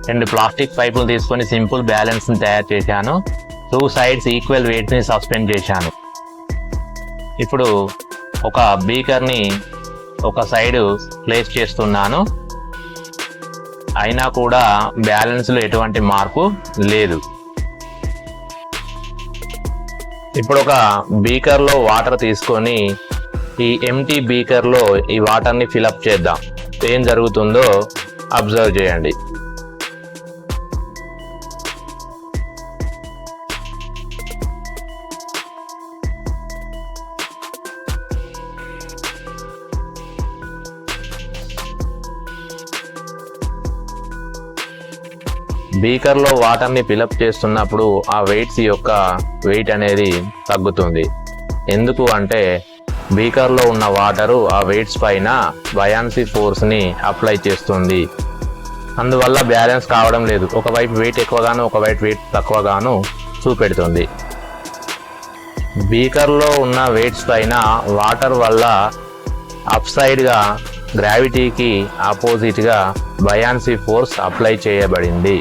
2 plastic పైపులు తీసుకొని simple బ్యాలెన్స్ని తయారు చేశాను. 2 సైడ్స్ ఈక్వల్ వెయిట్ని సస్పెండ్ చేశాను. ఇప్పుడు ఒక బీకర్ని ఒక సైడు ప్లేస్ చేస్తున్నాను. అయినా కూడా బ్యాలెన్స్లో ఎటువంటి మార్పు లేదు. ఇప్పుడు ఒక బీకర్లో వాటర్ తీసుకొని ఈ ఎంటీ బీకర్లో ఈ వాటర్ని ఫిలప్ చేద్దాం. ఏం జరుగుతుందో అబ్జర్వ్ చేయండి. బీకర్లో వాటర్ని ఫిలప్ చేస్తున్నప్పుడు ఆ వెయిట్ అనేది తగ్గుతుంది. ఎందుకు అంటే బీకర్లో ఉన్న వాటరు ఆ వెయిట్స్ పైన బయాన్సీ ఫోర్స్ని అప్లై చేస్తుంది. అందువల్ల బ్యాలెన్స్ కావడం లేదు. ఒకవైపు వెయిట్ ఎక్కువగాను ఒకవైపు వెయిట్ తక్కువగాను చూపెడుతుంది. బీకర్లో ఉన్న వెయిట్స్ పైన వాటర్ వల్ల అప్ సైడ్గా గ్రావిటీకి ఆపోజిట్గా బయాన్సీ ఫోర్స్ అప్లై చేయబడింది.